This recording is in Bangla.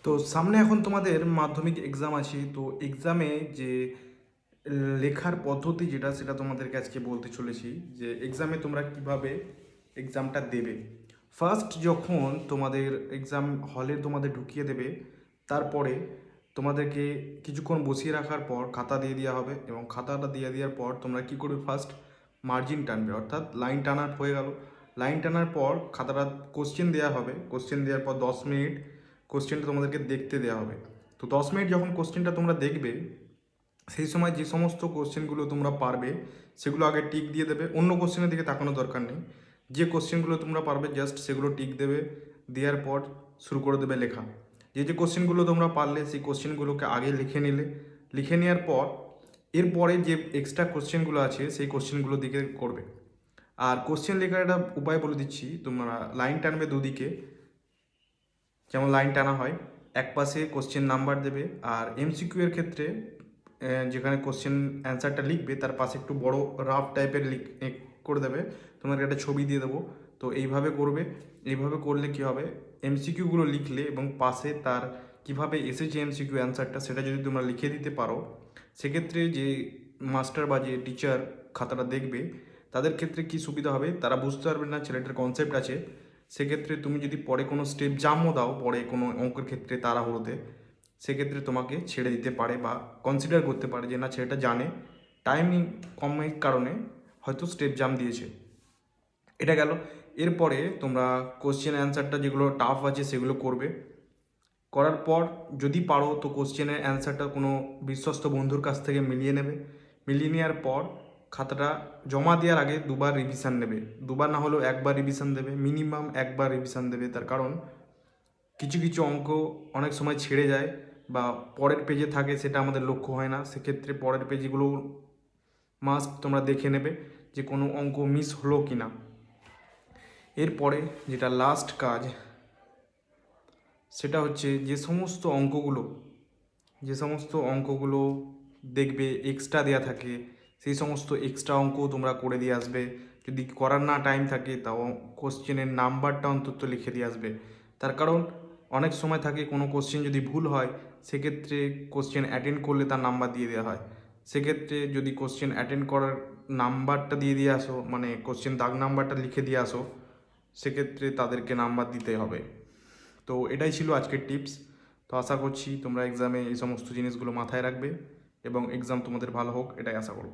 তো সামনে এখন তোমাদের মাধ্যমিক এক্সাম আছে। তো এক্সামে যে লেখার পদ্ধতি যেটা সেটা তোমাদেরকে আজকে বলতে চলেছি, যে এক্সামে তোমরা কিভাবে এক্সামটা দেবে। ফার্স্ট যখন তোমাদের এক্সাম হলে তোমাদের ঢুকিয়ে দেবে, তারপরে তোমাদেরকে কিছুক্ষণ বসিয়ে রাখার পর খাতা দিয়ে দেওয়া হবে, এবং খাতাটা দিয়ে দেওয়ার পর তোমরা কী করবে, ফার্স্ট মার্জিন টানবে, অর্থাৎ লাইন টানার হয়ে গেল। লাইন টানার পর খাতাটা কোশ্চেন দেওয়া হবে, কোশ্চেন দেওয়ার পর 10 মিনিট কোশ্চেনটা তোমাদেরকে দেখতে দেওয়া হবে। তো 10 মিনিট যখন কোশ্চেনটা তোমরা দেখবে, সেই সময় যে সমস্ত কোশ্চেনগুলো তোমরা পারবে সেগুলো আগে টিক দিয়ে দেবে, অন্য কোশ্চেনের দিকে তাকানোর দরকার নেই। যে কোশ্চেনগুলো তোমরা পারবে জাস্ট সেগুলো টিক দেবে, দেওয়ার পর শুরু করে দেবে লেখা। যে যে কোশ্চেনগুলো তোমরা পারলে সেই কোশ্চেনগুলোকে আগে লিখে নিলে, লিখে নেওয়ার পর এরপরে যে এক্সট্রা কোশ্চেনগুলো আছে সেই কোশ্চেনগুলোর দিকে করবে। আর কোশ্চেন লেখার একটা উপায় বলে দিচ্ছি, তোমরা লাইন টানবে দুদিকে, যেমন লাইন টানা হয়, এক পাশে কোশ্চেন নাম্বার দেবে, আর এমসিকিউ এর ক্ষেত্রে যেখানে কোশ্চেন অ্যান্সারটা লিখবে তার পাশে একটু বড় রাফ টাইপের করে দেবে, তোমাকে একটা ছবি দিয়ে দেবো। তো এইভাবে করবে। এইভাবে করলে কী হবে, এমসিকিউগুলো লিখলে এবং পাশে তার কিভাবে এসেছে এমসিকিউ অ্যান্সারটা সেটা যদি তোমরা লিখে দিতে পারো, সেক্ষেত্রে যে মাস্টার বা যে টিচার খাতাটা দেখবে তাদের ক্ষেত্রে কী সুবিধা হবে, তারা বুঝতে পারবে না ছেলেটার কনসেপ্ট আছে। সেক্ষেত্রে তুমি যদি পরে কোনো স্টেপ জামও দাও পরে কোনো অঙ্কের ক্ষেত্রে তাড়াহুড়োতে, সেক্ষেত্রে তোমাকে ছেড়ে দিতে পারে বা কনসিডার করতে পারে যে না ছেলেটা জানে, টাইমিং কমের কারণে হয়তো স্টেপ জাম দিয়েছে। এটা গেল। এরপরে তোমরা কোশ্চেন অ্যান্সারটা যেগুলো টাফ আছে সেগুলো করবে। করার পর যদি পারো তো কোশ্চেনের অ্যান্সারটা কোনো বিশ্বস্ত বন্ধুর কাছ থেকে মিলিয়ে নেবে। মিলিয়ে নেওয়ার পর খাতাটা জমা দেওয়ার আগে দুবার রিভিশন নেবে, দুবার না হলেও একবার রিভিশন দেবে, মিনিমাম একবার রিভিশন দেবে। তার কারণ কিছু কিছু অঙ্ক অনেক সময় ছেড়ে যায় বা পরের পেজে থাকে, সেটা আমাদের লক্ষ্য হয় না। সেক্ষেত্রে পরের পেজগুলো মাস্ট তোমরা দেখে নেবে যে কোনো অঙ্ক মিস হলো কি না। এরপরে যেটা লাস্ট কাজ, সেটা হচ্ছে যে সমস্ত অঙ্কগুলো দেখবে এক্সট্রা দেওয়া থাকে, সেই সমস্ত এক্সট্রা অঙ্কও তোমরা করে দিয়ে আসবে। যদি করার না টাইম থাকে তাও কোশ্চেনের নাম্বারটা অন্তত লিখে দিয়ে আসবে। তার কারণ অনেক সময় থাকে কোনো কোশ্চেন যদি ভুল হয়, সেক্ষেত্রে কোশ্চেন অ্যাটেন্ড করলে তার নাম্বার দিয়ে দেওয়া হয়। সেক্ষেত্রে যদি কোশ্চেন অ্যাটেন্ড করার নাম্বারটা দিয়ে আসো, মানে কোশ্চেন দাগ নাম্বারটা লিখে দিয়ে আসো, সেক্ষেত্রে তাদেরকে নাম্বার দিতে হবে। তো এটাই ছিল আজকের টিপস। তো আশা করছি তোমরা এক্সামে এই সমস্ত জিনিসগুলো মাথায় রাখবে এবং এক্সাম তোমাদের ভালো হোক, এটাই আশা করব।